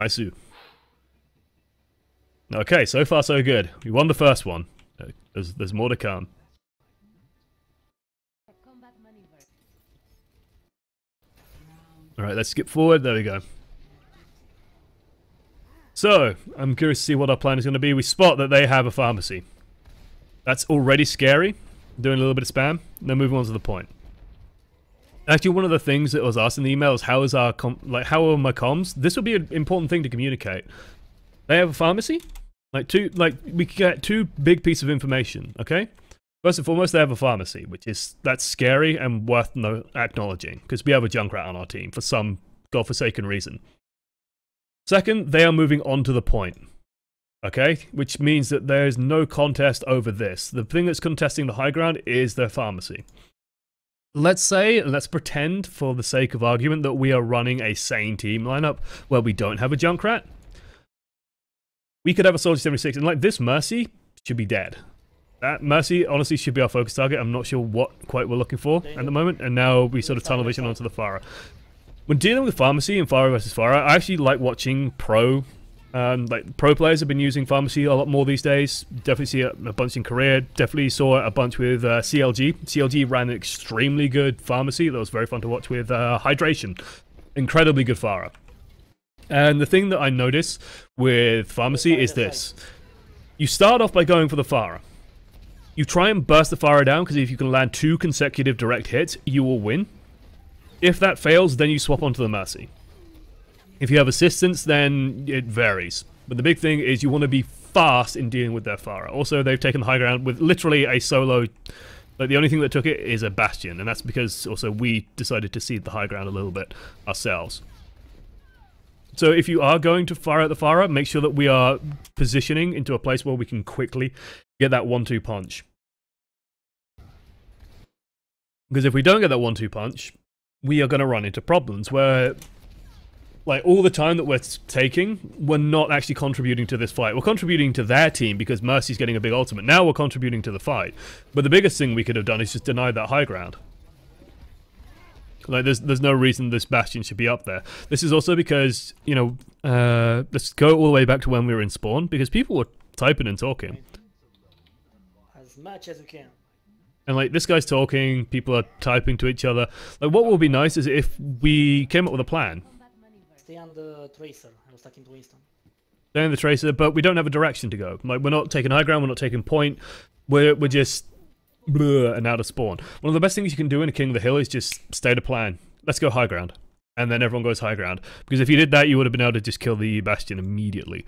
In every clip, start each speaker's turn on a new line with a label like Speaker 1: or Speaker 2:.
Speaker 1: I see. Okay, so far so good. We won the first one. There's more to come. Alright, let's skip forward. There we go. So, I'm curious to see what our plan is going to be. We spot that they have a pharmacy. That's already scary. Doing a little bit of spam. Then moving on to the point. Actually, one of the things that was asked in the email is how are my comms? This would be an important thing to communicate. They have a pharmacy. We can get two big pieces of information. Okay. First and foremost, they have a pharmacy, that's scary and worth acknowledging because we have a Junkrat on our team for some godforsaken reason. Second, they are moving on to the point. Okay, which means that there is no contest over this. The thing that's contesting the high ground is their pharmacy. Let's pretend for the sake of argument that we are running a sane team lineup where we don't have a Junkrat. We could have a Soldier 76, and like this Mercy should be dead. That Mercy honestly should be our focus target. I'm not sure what quite we're looking for at the moment, and now we sort of tunnel vision onto the Pharah. When dealing with Pharmacy and Pharah versus Pharah, I actually like watching pro players have been using Pharmacy a lot more these days. Definitely see a bunch in Korea. Definitely saw a bunch with CLG. CLG ran an extremely good Pharmacy that was very fun to watch with Hydration. Incredibly good Pharah. And the thing that I notice with Pharmacy is this. You start off by going for the Pharah. You try and burst the Pharah down, because if you can land 2 consecutive direct hits, you will win. If that fails, then you swap onto the Mercy. If you have assistance, then it varies. But the big thing is you want to be fast in dealing with their Pharah. Also, they've taken the high ground with literally a solo. Like, the only thing that took it is a Bastion, and that's because also we decided to cede the high ground a little bit ourselves. So if you are going to fire at the Pharah, make sure that we are positioning into a place where we can quickly get that 1-2 punch. Because if we don't get that 1-2 punch, we are going to run into problems where, like, all the time that we're taking, we're not actually contributing to this fight. We're contributing to their team because Mercy's getting a big ultimate. Now we're contributing to the fight. But the biggest thing we could have done is just denied that high ground. Like, there's no reason this Bastion should be up there. This is also because, you know, let's go all the way back to when we were in spawn, because people were typing and talking.
Speaker 2: As much as we can.
Speaker 1: And, like, this guy's talking, people are typing to each other. Like, what will be nice is if we came up with a plan.
Speaker 2: Stay on the Tracer. I was talking to Winston.
Speaker 1: Stay on the Tracer, but we don't have a direction to go. Like, we're not taking high ground, we're not taking point. We're just and out of spawn. One of the best things you can do in a King of the Hill is just state a plan. Let's go high ground. And then everyone goes high ground. Because if you did that, you would have been able to just kill the Bastion immediately.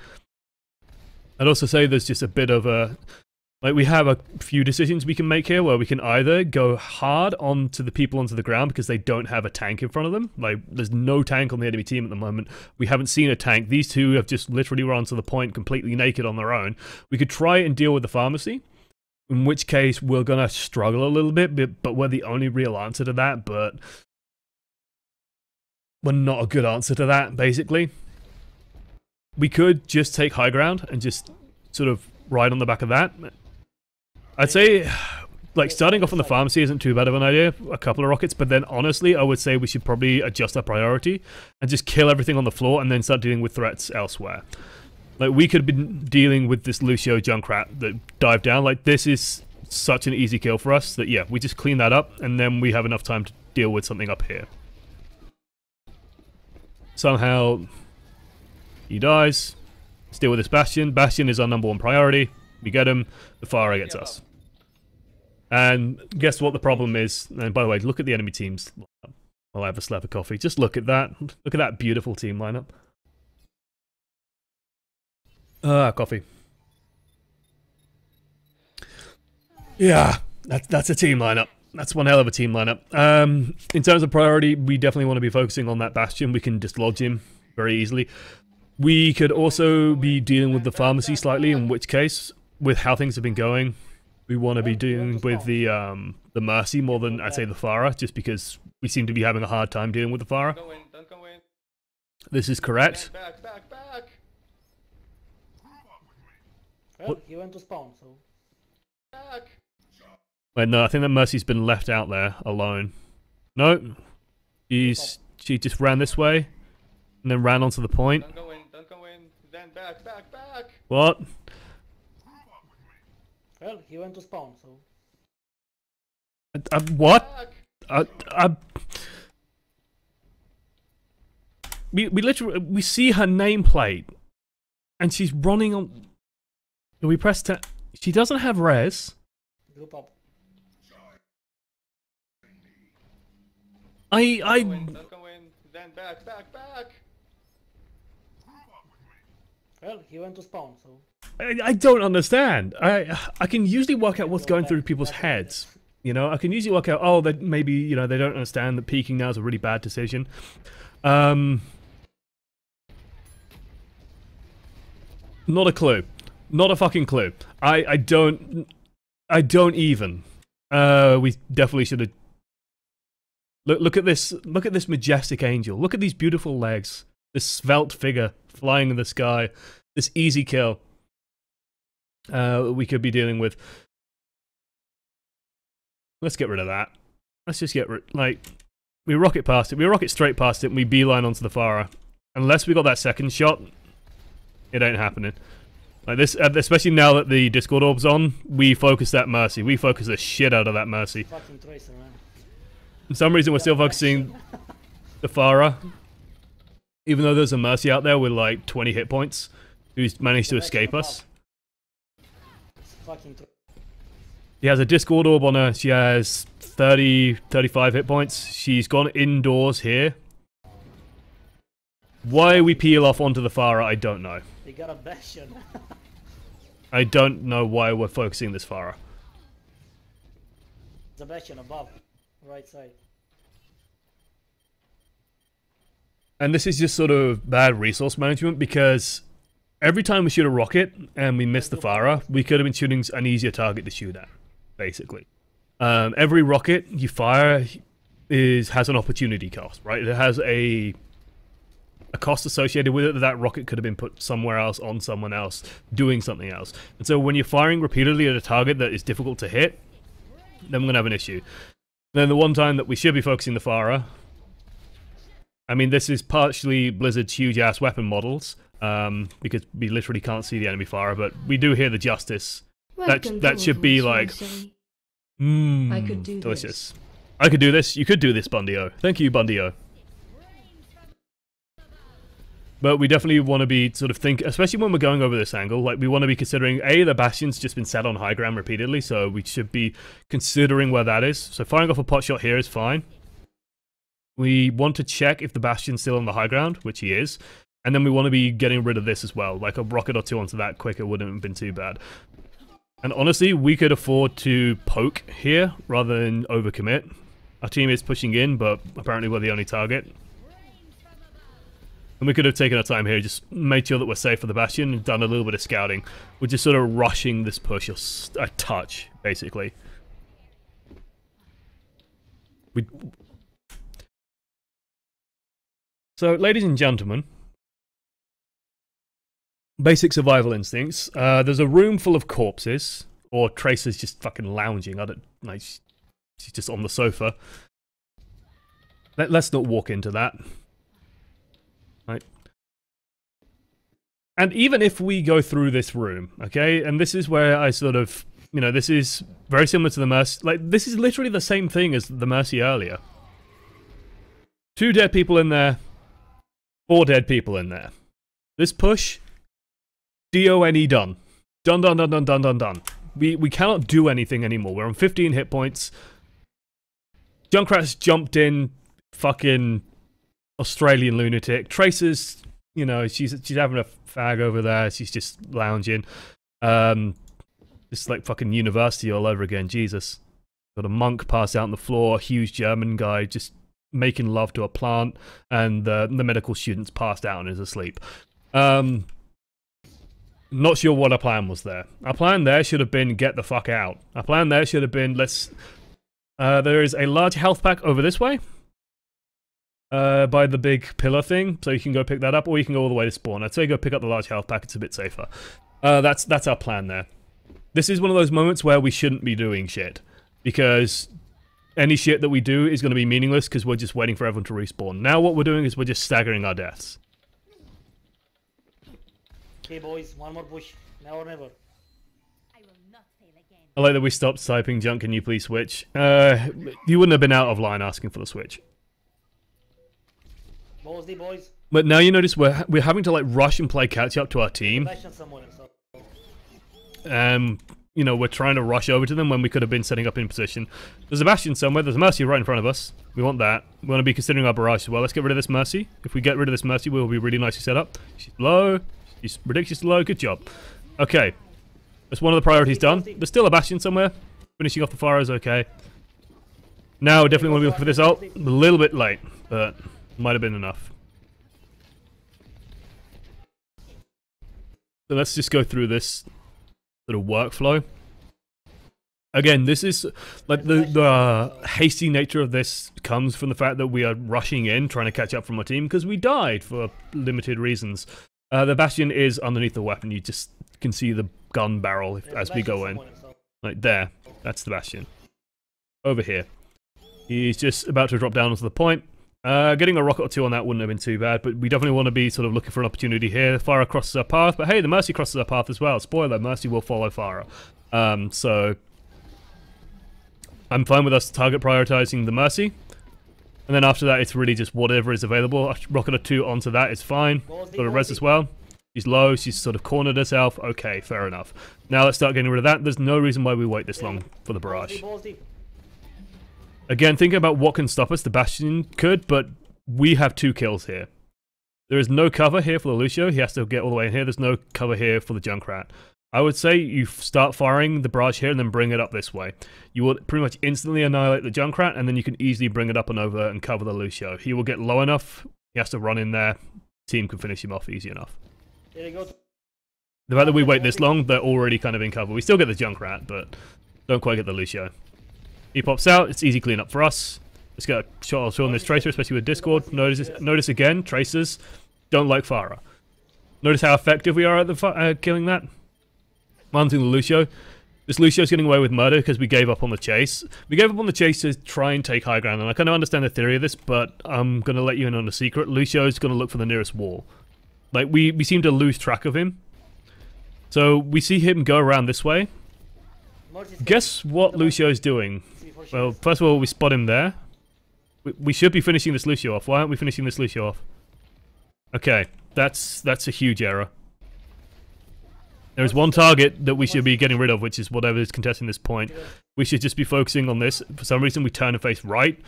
Speaker 1: I'd also say there's just a bit of a... Like, we have a few decisions we can make here where we can either go hard onto the people onto the ground because they don't have a tank in front of them. Like, there's no tank on the enemy team at the moment. We haven't seen a tank. These two have just literally run to the point completely naked on their own. We could try and deal with the pharmacy. In which case, we're going to struggle a little bit, but we're the only real answer to that, but we're not a good answer to that, basically. We could just take high ground and just sort of ride on the back of that. I'd say, like, starting off on the pharmacy isn't too bad of an idea, a couple of rockets, but then honestly, I would say we should probably adjust our priority and just kill everything on the floor and then start dealing with threats elsewhere. Like, we could have been dealing with this Lucio Junkrat that dived down. Like, this is such an easy kill for us that, yeah, we just clean that up, and then we have enough time to deal with something up here. Somehow, he dies. Let's deal with this Bastion. Bastion is our #1 priority. We get him. The Pharah gets us. And guess what the problem is? And by the way, look at the enemy teams. I'll have a slab of coffee. Just look at that. Look at that beautiful team lineup. Coffee. Yeah, that's a team lineup. That's one hell of a team lineup. In terms of priority, we definitely want to be focusing on that Bastion. We can dislodge him very easily. We could also be dealing with the pharmacy slightly, in which case, with how things have been going, we want to be dealing with the Mercy more than, I'd say, the Pharah, just because we seem to be having a hard time dealing with the Pharah.
Speaker 3: Don't go in.
Speaker 1: This is correct.
Speaker 3: Back.
Speaker 2: Well, he went to spawn, so...
Speaker 3: Back.
Speaker 1: Wait, no, I think that Mercy's been left out there alone. No, she just ran this way and then ran onto the point.
Speaker 3: Don't go back, back, back.
Speaker 1: What?
Speaker 2: Well, he went to spawn, so...
Speaker 1: What?
Speaker 3: Back.
Speaker 1: We literally we see her nameplate, and she's running on. We press to. She doesn't have res.
Speaker 2: Group up.
Speaker 3: Don't go in. Then back, back, back.
Speaker 2: Well, he went to spawn, so...
Speaker 1: I don't understand. I can usually work out what's going through people's heads. You know, I can usually work out, oh, that maybe, you know, they don't understand that peeking now is a really bad decision. Not a clue. Not a fucking clue. I don't even. We definitely should have. Look at this. Look at this majestic angel. Look at these beautiful legs. This svelte figure flying in the sky. This easy kill. We could be dealing with. Let's get rid of that. Let's just get rid. Like, we rocket past it. We rocket straight past it, and we beeline onto the Pharah. Unless we got that second shot, it ain't happening. Like this, especially now that the Discord orb's on, we focus that Mercy. We focus the shit out of that Mercy.
Speaker 2: Fucking Tracer, man.
Speaker 1: For some reason, we're still focusing the Pharah. Even though there's a Mercy out there with like 20 hit points, who's managed to escape us.
Speaker 2: It's fucking
Speaker 1: She has a Discord orb on her. She has 30, 35 hit points. She's gone indoors here. Why we peel off onto the Pharah, I don't know.
Speaker 2: They got a Bastion.
Speaker 1: I don't know why we're focusing this Pharah.
Speaker 2: The Bastion above. Right side.
Speaker 1: And this is just sort of bad resource management because every time we shoot a rocket and we miss the Pharah, we could have been shooting an easier target to shoot at, basically. Every rocket you fire has an opportunity cost, right? It has a cost associated with it that rocket could have been put somewhere else on someone else doing something else. And so when you're firing repeatedly at a target that is difficult to hit, then we're going to have an issue. Then the one time that we should be focusing the Pharah, I mean, this is partially Blizzard's huge-ass weapon models, because we literally can't see the enemy Pharah, but we do hear the Justice. That should be like,
Speaker 4: I could do
Speaker 1: delicious.
Speaker 4: this.
Speaker 1: I could do this. You could do this, Bundio. Thank you, Bundio. But we definitely want to be sort of especially when we're going over this angle, like we want to be considering, A, the Bastion's just been set on high ground repeatedly, so we should be considering where that is. So firing off a pot shot here is fine. We want to check if the Bastion's still on the high ground, which he is. And then we want to be getting rid of this as well. Like a rocket or two onto that quicker wouldn't have been too bad. And honestly, we could afford to poke here rather than overcommit. Our team is pushing in, but apparently we're the only target. And we could have taken our time here, just made sure that we're safe for the Bastion and done a little bit of scouting. We're just sort of rushing this push a touch, basically. So, ladies and gentlemen, basic survival instincts. There's a room full of corpses, or Tracer's just fucking lounging. I don't like. She's just on the sofa. Let's not walk into that. Right. And even if we go through this room, okay, and this is where I sort of, you know, this is very similar to the Mercy. Like, this is literally the same thing as the Mercy earlier. 2 dead people in there. 4 dead people in there. This push, DONE done. Done. We cannot do anything anymore. We're on 15 hit points. Junkrat's jumped in, fucking Australian lunatic. Tracer's, you know, she's having a fag over there. She's just lounging. Just like fucking university all over again. Jesus. Got a monk passed out on the floor. A huge German guy just making love to a plant, and the medical student's passed out and is asleep. Not sure what our plan was there. Our plan there should have been get the fuck out. Our plan there should have been there is a large health pack over this way. By the big pillar thing, so you can go pick that up, or you can go all the way to spawn. I'd say go pick up the large health pack, it's a bit safer. That's our plan there. This is one of those moments where we shouldn't be doing shit, because any shit that we do is going to be meaningless because we're just waiting for everyone to respawn. Now what we're doing is we're just staggering our deaths.
Speaker 2: Okay, boys, one more push. Now or never.
Speaker 1: I like that we stopped typing junk, can you please switch? You wouldn't have been out of line asking for the switch.
Speaker 2: Balls D, boys.
Speaker 1: But now you notice we're having to like rush and play catch up to our team.
Speaker 2: Bastion somewhere, so.
Speaker 1: You know, we're trying to rush over to them when we could have been setting up in position. There's a Bastion somewhere, there's a Mercy right in front of us. We want that. We want to be considering our barrage as well. Let's get rid of this Mercy. If we get rid of this Mercy, we'll be really nicely set up. She's low. She's ridiculously low. Good job. Okay. That's one of the priorities done. There's still a Bastion somewhere. Finishing off the Pharah is okay. Now, definitely want to be looking for this ult. A little bit late, but might have been enough. So let's just go through this sort of workflow. Again, this is like the hasty nature of this comes from the fact that we are rushing in, trying to catch up from our team because we died for limited reasons. The Bastion is underneath the weapon. You just can see the gun barrel as we go in. Like there, that's the Bastion. Over here. He's just about to drop down onto the point. Getting a rocket or two on that wouldn't have been too bad, but we definitely want to be sort of looking for an opportunity here. Pharah crosses our path, but hey, the Mercy crosses our path as well. Spoiler, Mercy will follow Pharah. So I'm fine with us target prioritizing the Mercy. And then after that, it's really just whatever is available. A rocket or two onto that is fine. Got a res as well. She's low, she's sort of cornered herself. Okay, fair enough. Now let's start getting rid of that. There's no reason why we wait this long for the barrage. Again, thinking about what can stop us, the Bastion could, but we have 2 kills here. There is no cover here for the Lucio. He has to get all the way in here. There's no cover here for the Junkrat. I would say you start firing the barrage here and then bring it up this way. You will pretty much instantly annihilate the Junkrat, and then you can easily bring it up and over and cover the Lucio. He will get low enough. He has to run in there. Team can finish him off easy enough.
Speaker 2: Here he goes.
Speaker 1: The fact that we wait this long, they're already kind of in cover. We still get the Junkrat, but don't quite get the Lucio. He pops out, it's easy cleanup for us. Let's get a shot on this Tracer, especially with Discord. Notice again, Tracers don't like Pharah. Notice how effective we are at killing that. One thing, the Lucio. This Lucio's getting away with murder because we gave up on the chase. We gave up on the chase to try and take high ground, and I kind of understand the theory of this, but I'm going to let you in on a secret. Lucio's going to look for the nearest wall. Like, we seem to lose track of him. So, we see him go around this way. Guess what Lucio's doing? Well, first of all, we spot him there. We should be finishing this Lucio off. Why aren't we finishing this Lucio off? Okay, that's a huge error. There is one target that we should be getting rid of, which is whatever is contesting this point. We should just be focusing on this. For some reason, we turn and face right.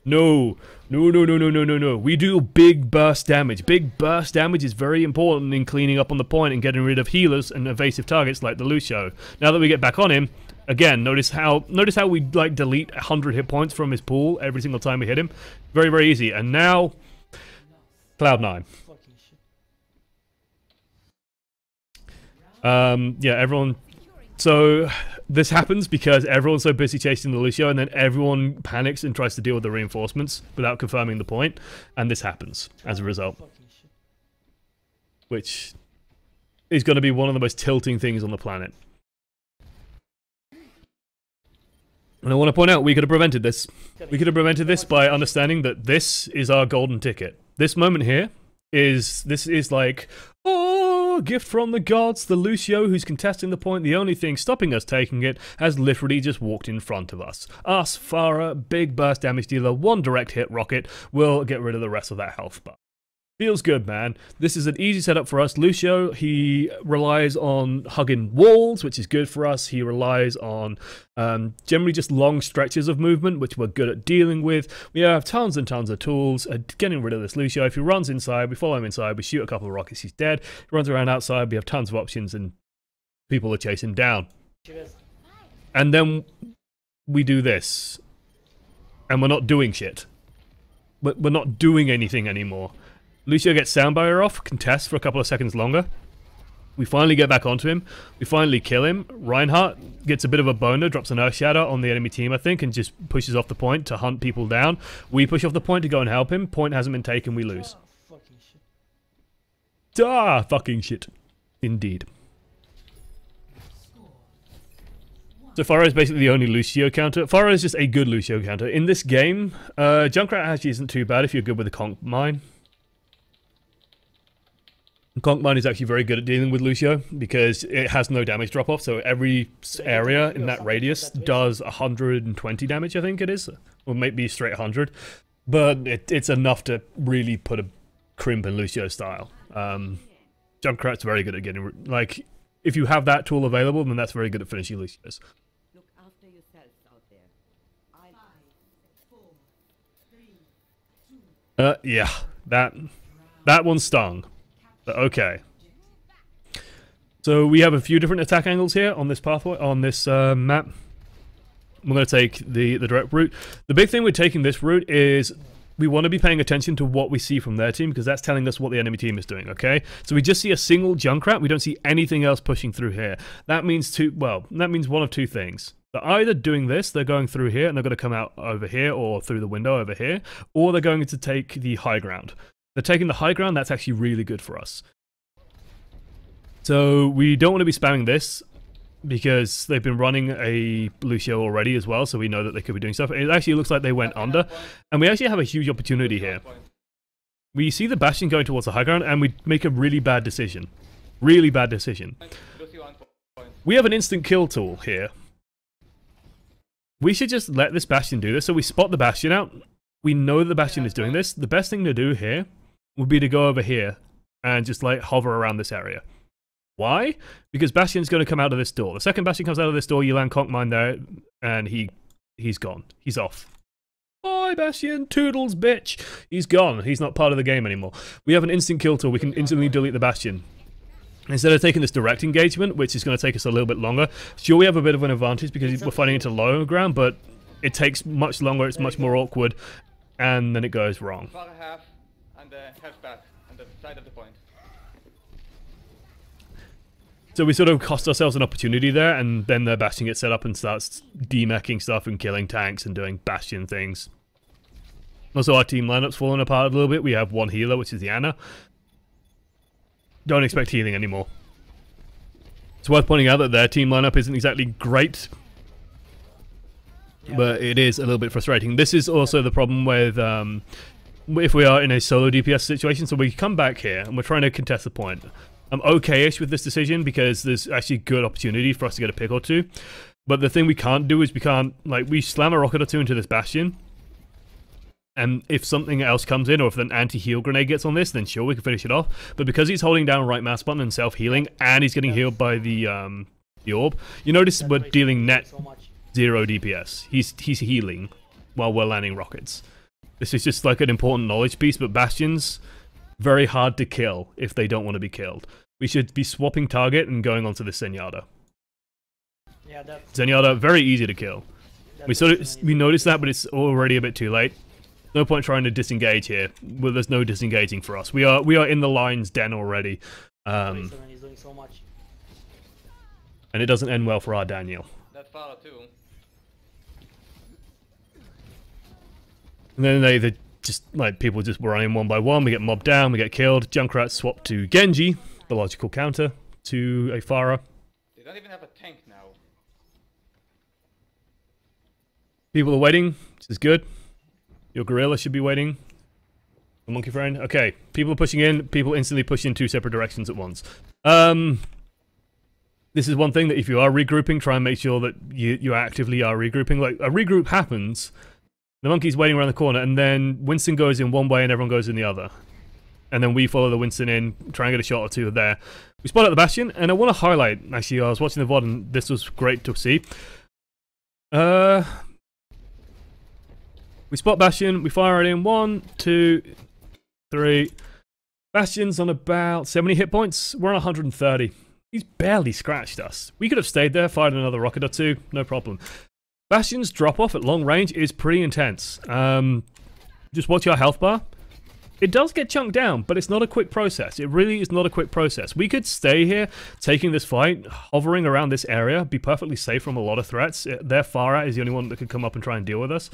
Speaker 1: No. No. We do big burst damage. Big burst damage is very important in cleaning up on the point and getting rid of healers and evasive targets like the Lucio. Now that we get back on him, again, notice how we like delete 100 hit points from his pool every single time we hit him. Very, very easy. And now, Cloud9. Yeah, everyone. So this happens because everyone's so busy chasing the Lucio, and then everyone panics and tries to deal with the reinforcements without confirming the point, and this happens as a result, which is going to be one of the most tilting things on the planet. And I want to point out, we could have prevented this. We could have prevented this by understanding that this is our golden ticket. This moment here is like, oh, gift from the gods. The Lucio who's contesting the point, the only thing stopping us taking it, has literally just walked in front of us. Us, Pharah, big burst damage dealer, one direct hit rocket, will get rid of the rest of that health bar. Feels good, man. This is an easy setup for us. Lucio, he relies on hugging walls, which is good for us. He relies on generally just long stretches of movement, which we're good at dealing with. We have tons and tons of tools at getting rid of this Lucio. If he runs inside, we follow him inside, we shoot a couple of rockets, he's dead. If he runs around outside, we have tons of options, and people are chasing him down. And then we do this. And we're not doing shit. We're not doing anything anymore. Lucio gets sound barrier off, contests for a couple of seconds longer. We finally get back onto him. We finally kill him. Reinhardt gets a bit of a boner, drops an Earth Shatter on the enemy team, I think, and just pushes off the point to hunt people down. We push off the point to go and help him. Point hasn't been taken, we lose. Fucking shit. Indeed. So Pharah is basically the only Lucio counter. Pharah is just a good Lucio counter. In this game, Junkrat actually isn't too bad if you're good with the conk mine. Conk is actually very good at dealing with Lucio because it has no damage drop off, so every area in that radius does 120 damage, I think it is, or maybe straight 100, but it's enough to really put a crimp in Lucio style. Junkrat's very good at getting, like, if you have that tool available, then that's very good at finishing Lucios.
Speaker 5: Look after yourselves out there.
Speaker 1: Yeah, that one stung. But okay. So we have a few different attack angles here on this pathway, on this map. We're going to take the direct route. The big thing with taking this route is we want to be paying attention to what we see from their team, because that's telling us what the enemy team is doing, okay? So we just see a single Junkrat. We don't see anything else pushing through here. That means one of two things. They're either doing this, they're going through here, and they're going to come out over here, or through the window over here, or they're going to take the high ground. They're taking the high ground, that's actually really good for us. So we don't want to be spamming this, because they've been running a Lucio already as well, so we know that they could be doing stuff. It actually looks like they went under, and we actually have a huge opportunity here. We see the Bastion going towards the high ground, and we make a really bad decision. Really bad decision. We have an instant kill tool here. We should just let this Bastion do this, so we spot the Bastion out. We know the Bastion is doing this. The best thing to do here would be to go over here and just like hover around this area. Why? Because Bastion's going to come out of this door. The second Bastion comes out of this door, you land Conk Mine there, and he's gone. He's off. Bye, Bastion. Toodles, bitch. He's gone. He's not part of the game anymore. We have an instant kill tool. We can instantly delete the Bastion. Instead of taking this direct engagement, which is going to take us a little bit longer, sure, we have a bit of an advantage because we're fighting into low ground, but it takes much longer, it's much more awkward, and then it goes wrong.
Speaker 3: Pharah half and half back on the side of the point.
Speaker 1: So we sort of cost ourselves an opportunity there, and then the Bastion gets set up and starts demeching stuff and killing tanks and doing Bastion things. Also, our team lineup's falling apart a little bit. We have one healer, which is the Anna. Don't expect healing anymore. It's worth pointing out that their team lineup isn't exactly great, but it is a little bit frustrating. This is also the problem with if we are in a solo DPS situation. So we come back here and we're trying to contest the point. I'm okay-ish with this decision because there's actually good opportunity for us to get a pick or two. But the thing we can't do is we slam a rocket or two into this Bastion, and if something else comes in, or if an anti-heal grenade gets on this, then sure, we can finish it off. But because he's holding down right mouse button and self-healing, and he's getting healed by the orb, you notice we're dealing net 0 DPS. He's healing while we're landing rockets. This is just like an important knowledge piece, but Bastions, very hard to kill if they don't want to be killed. We should be swapping target and going onto the Zenyatta.
Speaker 2: Yeah,
Speaker 1: Zenyatta, very easy to kill. We noticed that, but it's already a bit too late. No point trying to disengage here. Well, there's no disengaging for us. We are in the lion's den already.
Speaker 2: he's doing so much.
Speaker 1: And it doesn't end well for our Daniel.
Speaker 3: That Pharah too.
Speaker 1: And then they just, like, people just running one by one. We get mobbed down, we get killed. Junkrat swap to Genji, the logical counter to a Pharah.
Speaker 3: They don't even have a tank now.
Speaker 1: People are waiting, which is good. Your gorilla should be waiting. The monkey friend. Okay, people are pushing in. People instantly push in two separate directions at once. This is one thing that if you are regrouping, try and make sure that you actively are regrouping. Like, a regroup happens, the monkey's waiting around the corner, and then Winston goes in one way and everyone goes in the other. And then we follow the Winston in, try and get a shot or two there. We spot out the Bastion, and I want to highlight, actually, I was watching the VOD and this was great to see. We spot Bastion, we fire it in. 1, 2, 3. Bastion's on about 70 hit points. We're on 130. He's barely scratched us. We could have stayed there, fired another rocket or two, no problem. Bastion's drop off at long range is pretty intense. Just watch our health bar. It does get chunked down, but it's not a quick process. It really is not a quick process. We could stay here, taking this fight, hovering around this area, be perfectly safe from a lot of threats. Their Pharah is the only one that could come up and try and deal with us.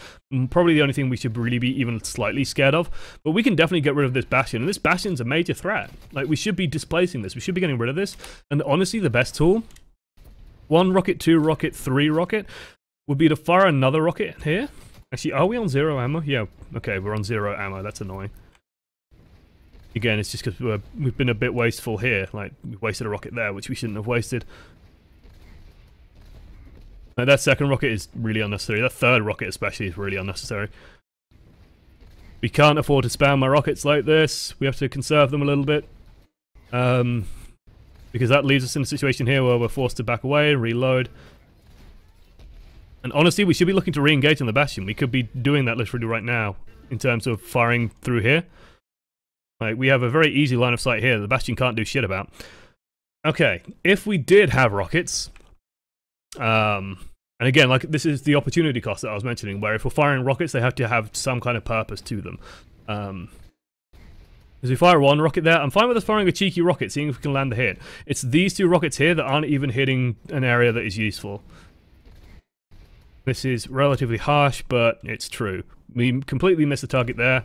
Speaker 1: Probably the only thing we should really be even slightly scared of. But we can definitely get rid of this Bastion, and this Bastion's a major threat. Like, we should be displacing this. We should be getting rid of this. And honestly, the best tool, 1 rocket, 2 rocket, 3 rocket, would be to fire another rocket here. Actually, are we on 0 ammo? Yeah, okay, we're on 0 ammo. That's annoying. Again, it's just because we've been a bit wasteful here. Like, we wasted a rocket there, which we shouldn't have wasted. Like, that second rocket is really unnecessary. That third rocket especially is really unnecessary. We can't afford to spam our rockets like this. We have to conserve them a little bit. Because that leaves us in a situation here where we're forced to back away and reload. And honestly, we should be looking to re-engage on the Bastion. We could be doing that literally right now in terms of firing through here. Like, we have a very easy line of sight here the Bastion can't do shit about. Okay, if we did have rockets, and again, like, this is the opportunity cost that I was mentioning, where if we're firing rockets, they have to have some kind of purpose to them. As we fire one rocket there, I'm fine with us firing a cheeky rocket, seeing if we can land the hit. It's these two rockets here that aren't even hitting an area that is useful. This is relatively harsh, but it's true. We completely missed the target there.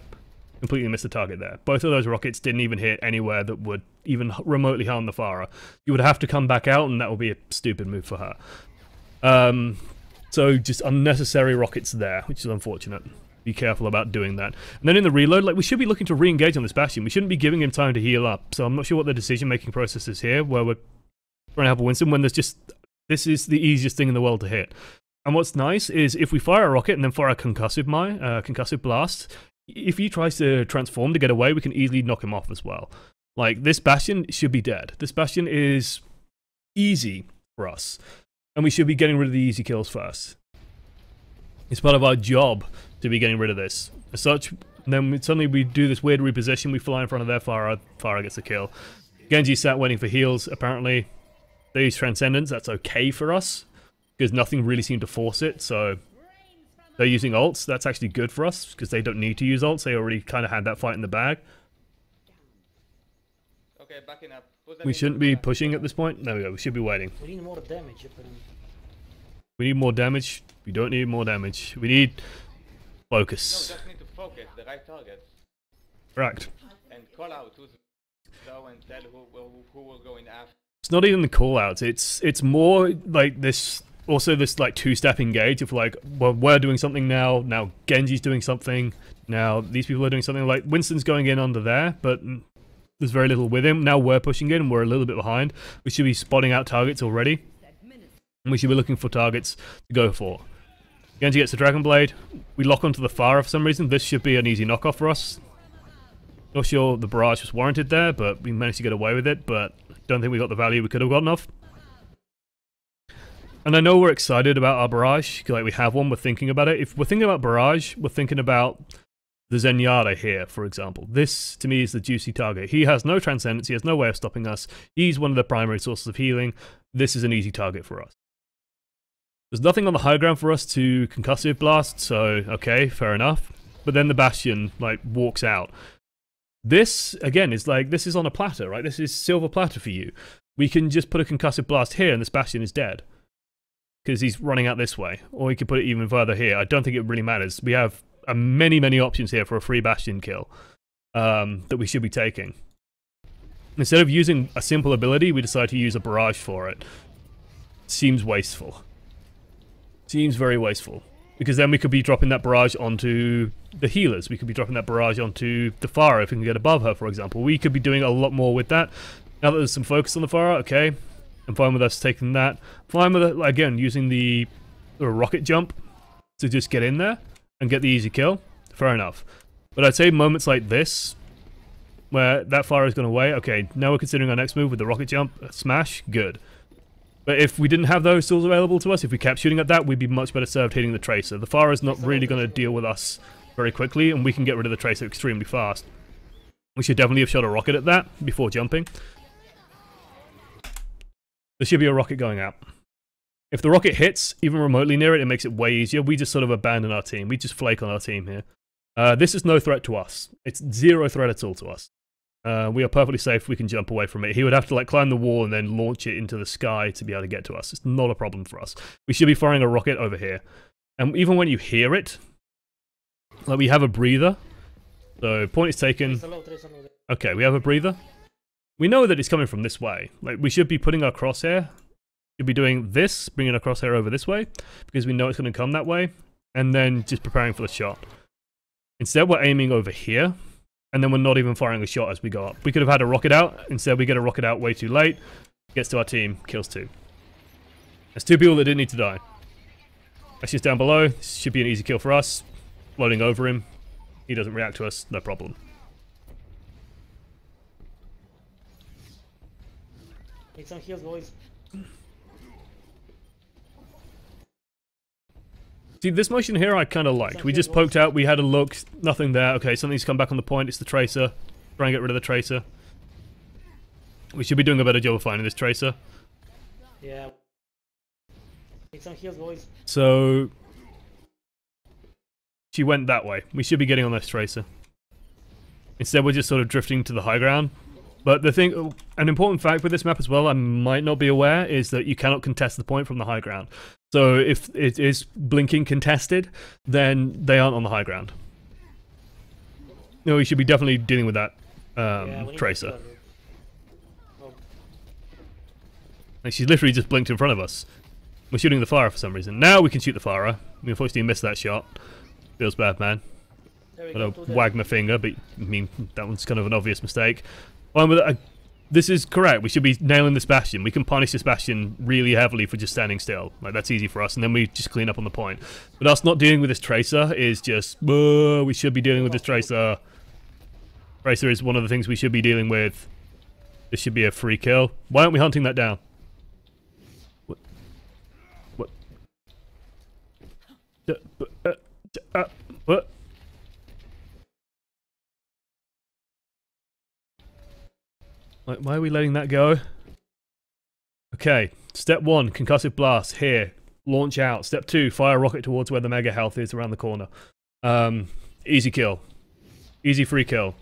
Speaker 1: Completely missed the target there. Both of those rockets didn't even hit anywhere that would even remotely harm the Pharah. You would have to come back out, and that would be a stupid move for her. So just unnecessary rockets there, which is unfortunate. Be careful about doing that. And then in the reload, like, we should be looking to re-engage on this Bastion. We shouldn't be giving him time to heal up. So I'm not sure what the decision-making process is here, where we're trying to help Winston when there's just... This is the easiest thing in the world to hit. And what's nice is if we fire a rocket and then fire a concussive blast, if he tries to transform to get away, we can easily knock him off as well. Like, this Bastion should be dead. This Bastion is easy for us. And we should be getting rid of the easy kills first. It's part of our job to be getting rid of this. As such, then suddenly we do this weird reposition, we fly in front of their Pharah, Pharah gets the kill. Genji sat waiting for heals, apparently. They use Transcendence, that's okay for us, because nothing really seemed to force it, so... They're using ults, that's actually good for us, because they don't need to use ults, they already kind of had that fight in the bag.
Speaker 3: Okay, backing up.
Speaker 1: We shouldn't be pushing at this point. There we go, we should be waiting.
Speaker 2: We need more damage.
Speaker 1: We need more damage. We don't need more damage. We need focus.
Speaker 3: No, just need to focus the right target.
Speaker 1: Correct.
Speaker 3: And call out who's low and tell who will go in after.
Speaker 1: It's not even the callouts. It's more like this. Also, this like two-step engage of like, well, we're doing something now. Now Genji's doing something. Now these people are doing something. Like Winston's going in under there, but there's very little with him. Now we're pushing in. We're a little bit behind. We should be spotting out targets already. And we should be looking for targets to go for. Genji gets the Dragon Blade. We lock onto the Pharah for some reason. This should be an easy knockoff for us. Not sure the barrage was warranted there, but we managed to get away with it. But don't think we got the value we could have gotten off. And I know we're excited about our barrage. Like, we have one, we're thinking about it. If we're thinking about barrage, we're thinking about the Zenyatta here, for example. This, to me, is the juicy target. He has no transcendence. He has no way of stopping us. He's one of the primary sources of healing. This is an easy target for us. There's nothing on the high ground for us to concussive blast, so okay, fair enough. But then the Bastion, like, walks out. This, again, is like, this is on a platter, right? This is silver platter for you. We can just put a concussive blast here and this Bastion is dead. Because he's running out this way. Or we could put it even further here. I don't think it really matters. We have many, many options here for a free Bastion kill that we should be taking. Instead of using a simple ability, we decide to use a barrage for it. Seems wasteful. Seems very wasteful. Because then we could be dropping that barrage onto the healers. We could be dropping that barrage onto the Pharah if we can get above her, for example. We could be doing a lot more with that. Now that there's some focus on the Pharah, okay. I'm fine with us taking that. Fine with it, again, using the rocket jump to just get in there and get the easy kill. Fair enough. But I'd say moments like this, where that Pharah has gone away, okay, now we're considering our next move with the rocket jump, smash, good. But if we didn't have those tools available to us, if we kept shooting at that, we'd be much better served hitting the Tracer. The Pharah is not really going to deal with us very quickly, and we can get rid of the Tracer extremely fast. We should definitely have shot a rocket at that before jumping. There should be a rocket going out. If the rocket hits, even remotely near it, it makes it way easier. We just sort of abandon our team. We just flake on our team here. This is no threat to us. It's zero threat at all to us. We are perfectly safe. We can jump away from it. He would have to like climb the wall and then launch it into the sky to be able to get to us. It's not a problem for us. We should be firing a rocket over here. And even when you hear it, like we have a breather. So point is taken. Okay, we have a breather. We know that it's coming from this way. Like, we should be putting our crosshair. Should be doing this, bringing our crosshair over this way, because we know it's going to come that way, and then just preparing for the shot. Instead, we're aiming over here, and then we're not even firing a shot as we go up. We could have had a rocket out. Instead, we get a rocket out way too late. Gets to our team, kills 2. There's 2 people that didn't need to die. That's just down below. This should be an easy kill for us. Floating over him. He doesn't react to us, no problem.
Speaker 2: Need some heals, boys.
Speaker 1: See, this motion here I kind of liked. We just poked out, we had a look, nothing there. Okay, something's come back on the point, it's the Tracer. Try and get rid of the Tracer. We should be doing a better job of finding this Tracer.
Speaker 2: Yeah. Need some heals, boys.
Speaker 1: So... she went that way. We should be getting on this Tracer. Instead, we're just sort of drifting to the high ground. But the thing, an important fact with this map as well, I might not be aware, is that you cannot contest the point from the high ground. So if it is blinking contested, then they aren't on the high ground. No, we should be definitely dealing with that Tracer. Like, she's literally just blinked in front of us. We're shooting the Pharah for some reason. Now we can shoot the Pharah. We unfortunately missed that shot. Feels bad, man. Gotta wag my finger, but I mean, that one's kind of an obvious mistake. This is correct. We should be nailing this Bastion. We can punish this Bastion really heavily for just standing still. Like, that's easy for us, and then we just clean up on the point. But us not dealing with this Tracer is just... we should be dealing with this Tracer. Tracer is one of the things we should be dealing with. This should be a free kill. Why aren't we hunting that down? What? What? Why are we letting that go? Okay, step 1, concussive blast, here. Launch out. Step 2, fire a rocket towards where the mega health is around the corner. Easy kill. Easy free kill.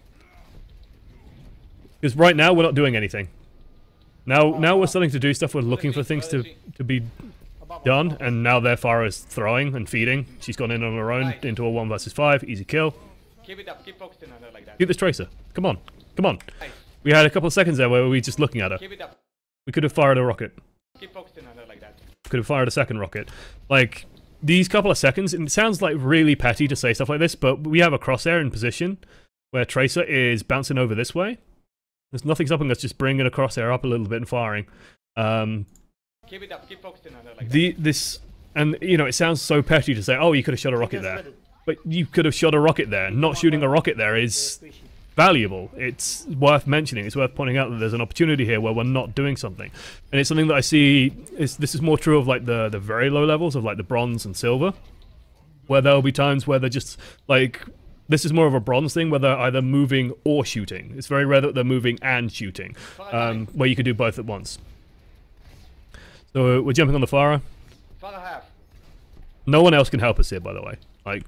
Speaker 1: Because right now we're not doing anything. Now we're starting to do stuff, we're looking for things to be done, and now their Pharah is throwing and feeding. She's gone in on her own into a 1 versus 5, easy kill.
Speaker 3: Keep it up, keep focusing on her like that.
Speaker 1: Keep this Tracer. Come on, come on. We had a couple of seconds there where we were just looking at her.
Speaker 3: Keep it up.
Speaker 1: We could have fired a rocket.
Speaker 3: Keep focusing on her like that.
Speaker 1: Could have fired a second rocket. Like, these couple of seconds, and it sounds like really petty to say stuff like this, but we have a crosshair in position where Tracer is bouncing over this way. There's nothing stopping us just bringing a crosshair up a little bit and firing.
Speaker 3: Keep it up, keep focusing on her like that.
Speaker 1: And, you know, it sounds so petty to say, oh, you could have shot a rocket there. But you could have shot a rocket there. Not shooting a rocket there is valuable. It's worth mentioning. It's worth pointing out that there's an opportunity here where we're not doing something. And it's something that I see, this is more true of like the very low levels of like the bronze and silver, where there'll be times where they're just like, this is more of a bronze thing where they're either moving or shooting. It's very rare that they're moving and shooting, where you can do both at once. So we're jumping on the Pharah. No one else can help us here, by the way. Like,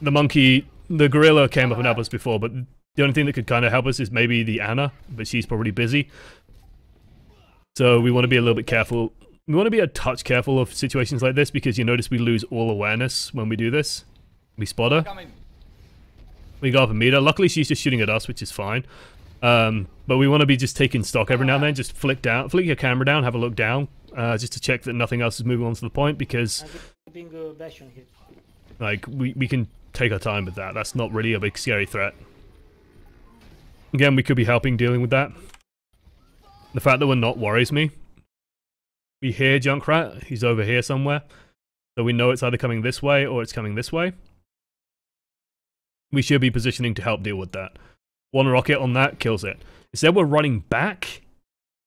Speaker 1: the monkey, the gorilla came up and helped us before, but the only thing that could kind of help us is maybe the Anna, but she's probably busy. So we want to be a little bit careful. We want to be a touch careful of situations like this, because you notice we lose all awareness when we do this. We spot her. We go up and meet her. Luckily, she's just shooting at us, which is fine. But we want to be just taking stock every now and then. Just flick your camera down, have a look down, just to check that nothing else is moving on to the point, because like we can take our time with that. That's not really a big scary threat. Again, we could be helping dealing with that. The fact that we're not worries me. We hear Junkrat. He's over here somewhere. So we know it's either coming this way or it's coming this way. We should be positioning to help deal with that. One rocket on that kills it. Instead, we're running back.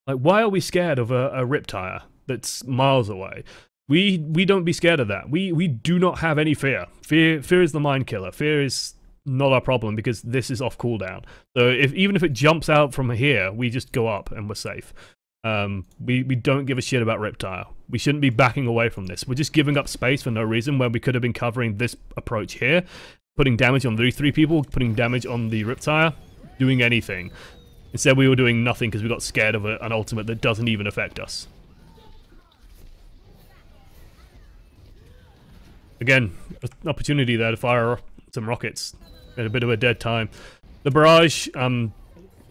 Speaker 1: Like, why are we scared of a Riptire that's miles away? We don't be scared of that. We do not have any fear. Fear is the mind killer. Fear is not our problem, because this is off cooldown. So even if it jumps out from here, we just go up and we're safe. We don't give a shit about Riptire. We shouldn't be backing away from this. We're just giving up space for no reason, where we could have been covering this approach here, putting damage on these 3 people, putting damage on the Riptire, doing anything. Instead, we were doing nothing because we got scared of an ultimate that doesn't even affect us. Again, an opportunity there to fire some rockets. Had a bit of a dead time. The barrage,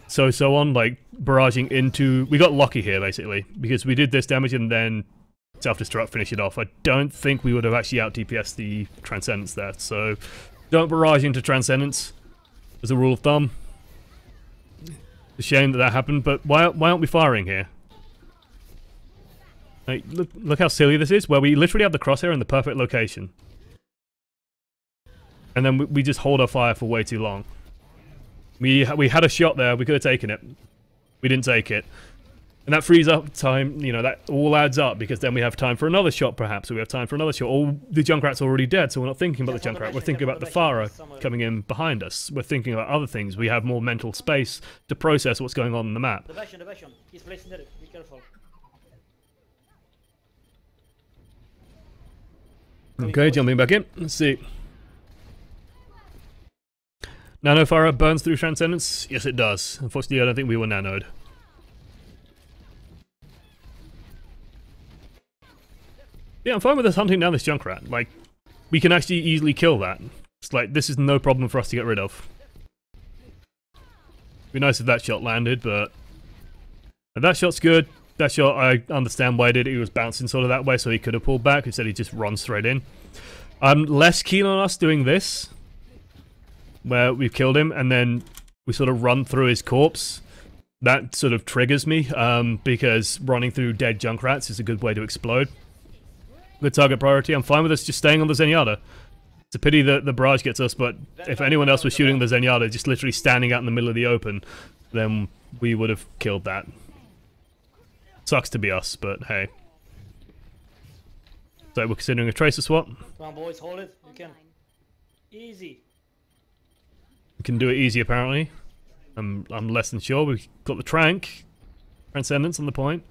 Speaker 1: so on, like barraging into... We got lucky here, basically, because we did this damage and then self-destruct, finish it off. I don't think we would have actually out-DPS'd the Transcendence there, so don't barrage into Transcendence. as a rule of thumb. It's a shame that happened, but why aren't we firing here? Like, look how silly this is, where we literally have the crosshair in the perfect location. And then we just hold our fire for way too long. We had a shot there, we could have taken it. We didn't take it. And that frees up time, you know, that all adds up, because then we have time for another shot perhaps, or we have time for another shot. Or the Junkrat's already dead, so we're not thinking about the Junkrat, we're thinking about the Pharah coming in behind us. We're thinking about other things. We have more mental space to process what's going on the map.
Speaker 2: The Bastion. He's placing there. Be careful.
Speaker 1: Okay, jumping back in. Let's see. Nano Pharah burns through Transcendence? Yes, it does. Unfortunately, I don't think we were nanoed. Yeah, I'm fine with us hunting down this Junkrat. Like, we can actually easily kill that. It's like, this is no problem for us to get rid of. It'd be nice if that shot landed, but... that shot's good. That shot, I understand why he did it. He was bouncing sort of that way, so he could have pulled back. Instead, he just runs straight in. I'm less keen on us doing this, where we've killed him, and then we sort of run through his corpse. That sort of triggers me, because running through dead Junkrats is a good way to explode. Good target priority. I'm fine with us just staying on the Zenyatta. It's a pity that the barrage gets us, but if anyone else was shooting the Zenyatta, just literally standing out in the middle of the open, then we would have killed that. Sucks to be us, but hey. So we're considering a tracer swap.
Speaker 2: Come on, boys, hold it. You can. Easy.
Speaker 1: We can do it easy, apparently. I'm less than sure. We've got the Transcendence on the point.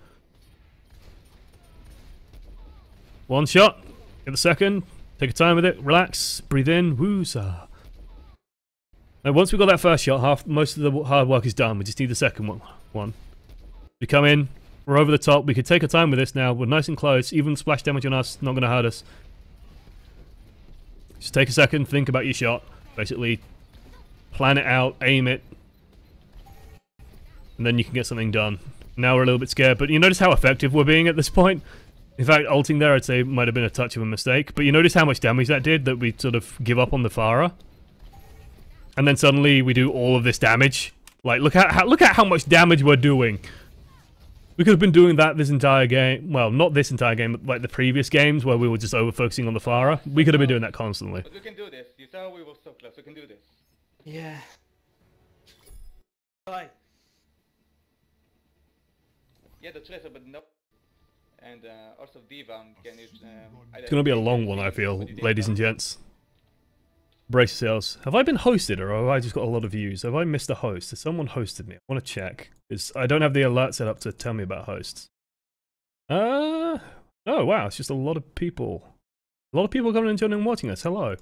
Speaker 1: One shot. Get the second. Take your time with it. Relax. Breathe in. Woo-sa. Now, once we've got that first shot, most of the hard work is done. We just need the second one. We come in. We're over the top. We could take our time with this now. We're nice and close. Even splash damage on us, not going to hurt us. Just take a second. Think about your shot. Basically, plan it out. Aim it. And then you can get something done. Now we're a little bit scared, but you notice how effective we're being at this point? In fact, ulting there, I'd say, might have been a touch of a mistake. But you notice how much damage that did, that we sort of give up on the Pharah? And then suddenly we do all of this damage. Like, look at how much damage we're doing. We could have been doing that this entire game. Well, not this entire game, but like the previous games where we were just over-focusing on the Pharah. We could have been doing that constantly.
Speaker 3: But we can do this. You saw we were so close. We can do this.
Speaker 2: Yeah. Bye.
Speaker 3: Yeah, the tracer, but no. And also Diva can use.
Speaker 1: It's going to be a long one, I feel, ladies and gents. Brace yourselves. Have I been hosted, or have I just got a lot of views? Have I missed a host? Has someone hosted me? I want to check. Because I don't have the alert set up to tell me about hosts. Oh wow, it's just a lot of people. A lot of people coming and joining and watching us. Hello.